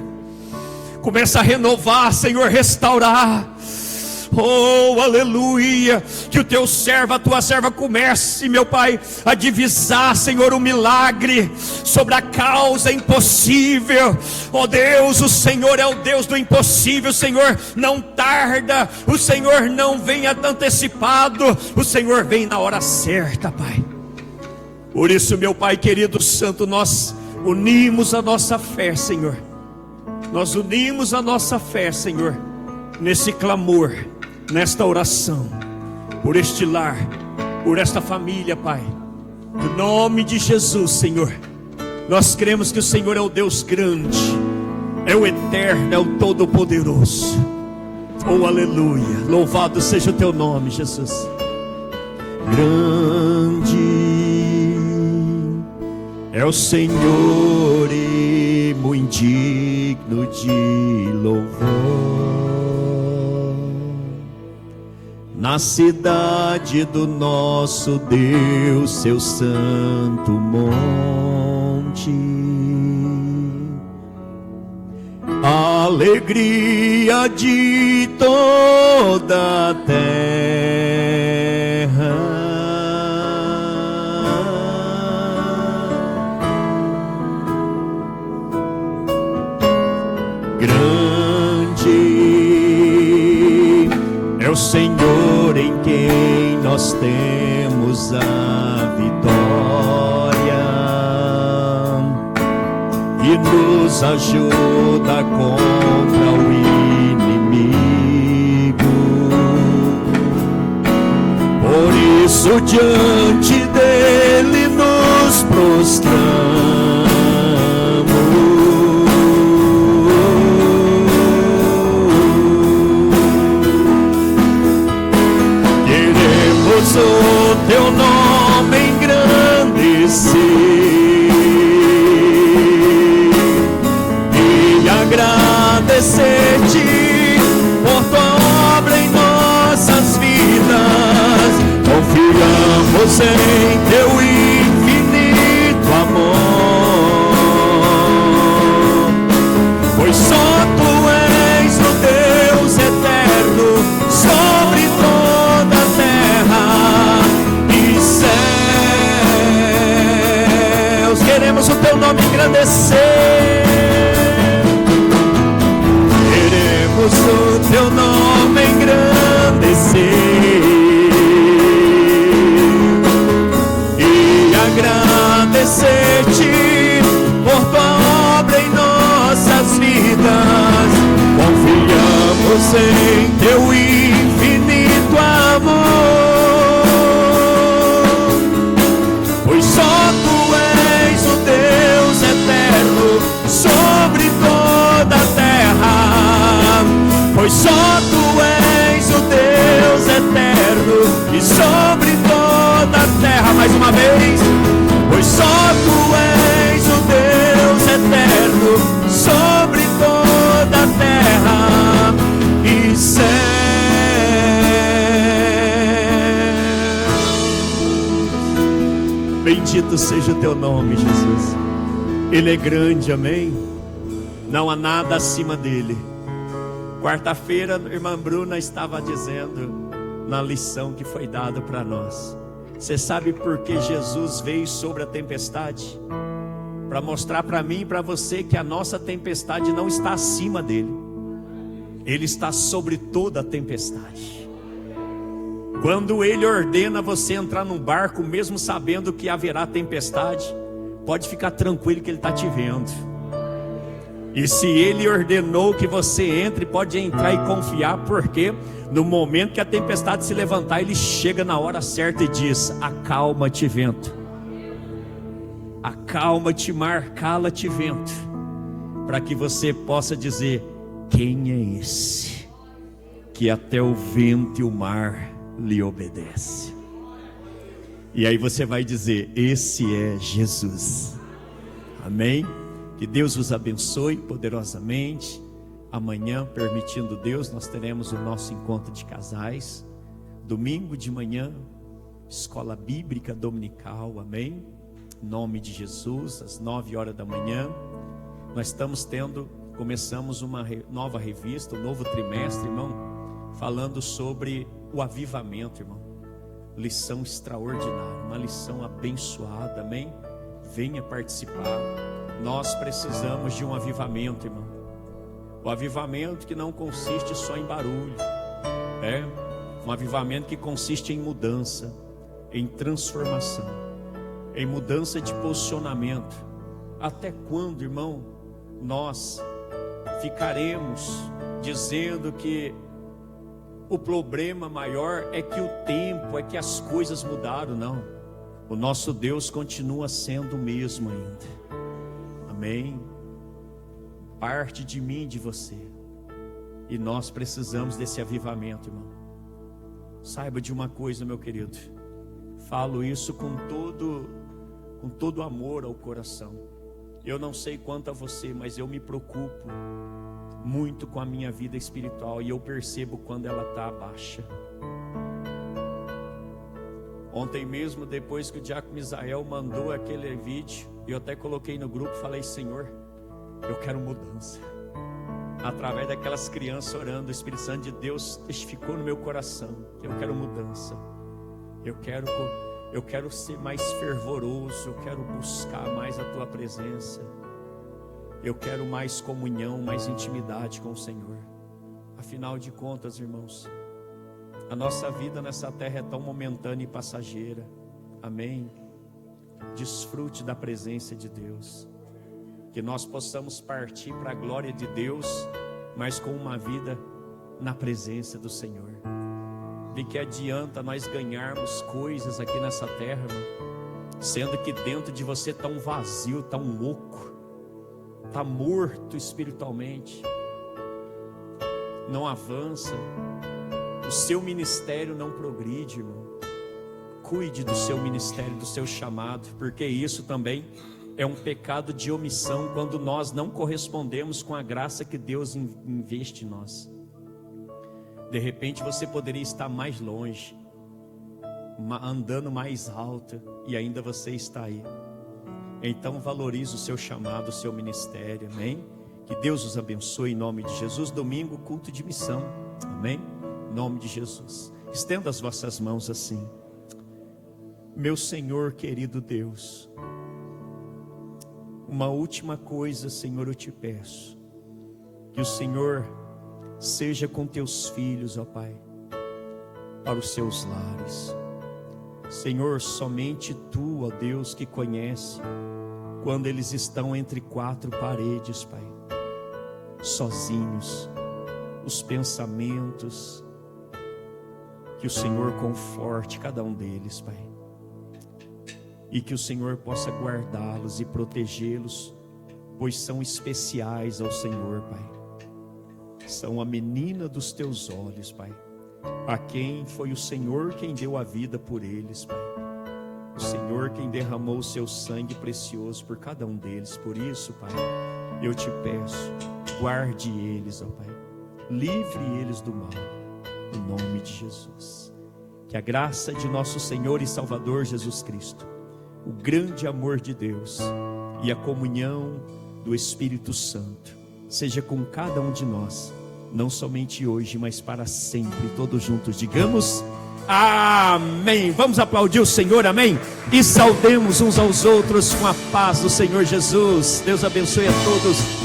Começa a renovar, Senhor, restaurar. Oh, aleluia. Que o teu servo, a tua serva comece, meu Pai, a divisar, Senhor, o milagre sobre a causa impossível. Oh Deus, o Senhor é o Deus do impossível. O Senhor não tarda, o Senhor não vem antecipado, o Senhor vem na hora certa, Pai. Por isso, meu Pai querido, santo, nós unimos a nossa fé, Senhor. Nós unimos a nossa fé, Senhor, nesse clamor, nesta oração, por este lar, por esta família, Pai. No nome de Jesus, Senhor, nós cremos que o Senhor é o Deus grande, é o eterno, é o todo-poderoso. Oh, aleluia, louvado seja o teu nome, Jesus. Grande é o Senhor e muito digno de louvor. Na cidade do nosso Deus, seu santo monte, alegria de toda a terra. Grande é o Senhor em quem nós temos a vitória, e nos ajuda contra o inimigo. Por isso diante dele nos prostramos. O teu nome engrandecer e agradecer-te por tua obra em nossas vidas. Confiamos em teu infinito amor, pois só tu és o Deus eterno sobre toda a terra e céus. Queremos o teu nome engrandecer. Deus em teu infinito amor, pois só tu és o Deus eterno sobre toda a terra, pois só tu és o Deus eterno e sobre toda a terra. Mais uma vez, pois só tu és o Deus eterno sobre toda a terra e céu. Bendito seja o teu nome, Jesus. Ele é grande, amém? Não há nada acima dele. Quarta-feira, a irmã Bruna estava dizendo na lição que foi dada para nós. Você sabe por que Jesus veio sobre a tempestade? Para mostrar para mim e para você que a nossa tempestade não está acima dele. Ele está sobre toda a tempestade. Quando ele ordena você entrar num barco, mesmo sabendo que haverá tempestade, pode ficar tranquilo que ele está te vendo. E se ele ordenou que você entre, pode entrar e confiar, porque no momento que a tempestade se levantar, ele chega na hora certa e diz: acalma-te, vento. Acalma-te, mar, cala-te, vento. Para que você possa dizer: quem é esse que até o vento e o mar lhe obedece? E aí você vai dizer: esse é Jesus. Amém? Que Deus os abençoe poderosamente. Amanhã, permitindo Deus, nós teremos o nosso encontro de casais. Domingo de manhã, escola bíblica dominical, amém? Em nome de Jesus, às 9 horas da manhã. Nós começamos uma nova revista, um novo trimestre, irmão, falando sobre o avivamento, irmão. Lição extraordinária, uma lição abençoada, amém? Venha participar. Nós precisamos de um avivamento, irmão. O avivamento que não consiste só em barulho, um avivamento que consiste em mudança, em transformação, em mudança de posicionamento. Até quando, irmão, nós ficaremos dizendo que o problema maior é que o tempo, é que as coisas mudaram? Não, o nosso Deus continua sendo o mesmo ainda. Amém? Parte de mim e de você. E nós precisamos desse avivamento, irmão. Saiba de uma coisa, meu querido. Falo isso com todo amor ao coração. Eu não sei quanto a você, mas eu me preocupo muito com a minha vida espiritual. E eu percebo quando ela está baixa. Ontem mesmo, depois que o diácono Misael mandou aquele vídeo, eu até coloquei no grupo, falei: Senhor, eu quero mudança. Através daquelas crianças orando, o Espírito Santo de Deus testificou no meu coração que eu quero mudança. Eu quero ser mais fervoroso, eu quero buscar mais a tua presença. Eu quero mais comunhão, mais intimidade com o Senhor. Afinal de contas, irmãos, a nossa vida nessa terra é tão momentânea e passageira. Amém? Desfrute da presença de Deus. Que nós possamos partir para a glória de Deus, mas com uma vida na presença do Senhor. De que adianta nós ganharmos coisas aqui nessa terra, irmão, sendo que dentro de você está um vazio, está um oco, está morto espiritualmente, não avança, o seu ministério não progride, irmão. Cuide do seu ministério, do seu chamado, porque isso também é um pecado de omissão quando nós não correspondemos com a graça que Deus investe em nós. De repente você poderia estar mais longe, andando mais alto, e ainda você está aí. Então valorize o seu chamado, o seu ministério, amém? Que Deus os abençoe em nome de Jesus. Domingo, culto de missão, amém? Em nome de Jesus. Estenda as vossas mãos assim. Meu Senhor querido Deus, uma última coisa, Senhor, eu te peço. Que o Senhor seja com teus filhos, ó Pai, para os seus lares. Senhor, somente Tu, ó Deus, que conhece quando eles estão entre quatro paredes, Pai, sozinhos. os pensamentos, que o Senhor conforte cada um deles, Pai, e que o Senhor possa guardá-los e protegê-los, pois são especiais ao Senhor, Pai. São a menina dos teus olhos, Pai, a quem foi o Senhor quem deu a vida por eles, Pai. O Senhor quem derramou o seu sangue precioso por cada um deles. Por isso, Pai, eu te peço, guarde eles, ó Pai, livre eles do mal, em nome de Jesus. Que a graça de nosso Senhor e Salvador Jesus Cristo, o grande amor de Deus e a comunhão do Espírito Santo seja com cada um de nós, não somente hoje, mas para sempre. Todos juntos digamos amém. Vamos aplaudir o Senhor, amém? E saudemos uns aos outros com a paz do Senhor Jesus. Deus abençoe a todos.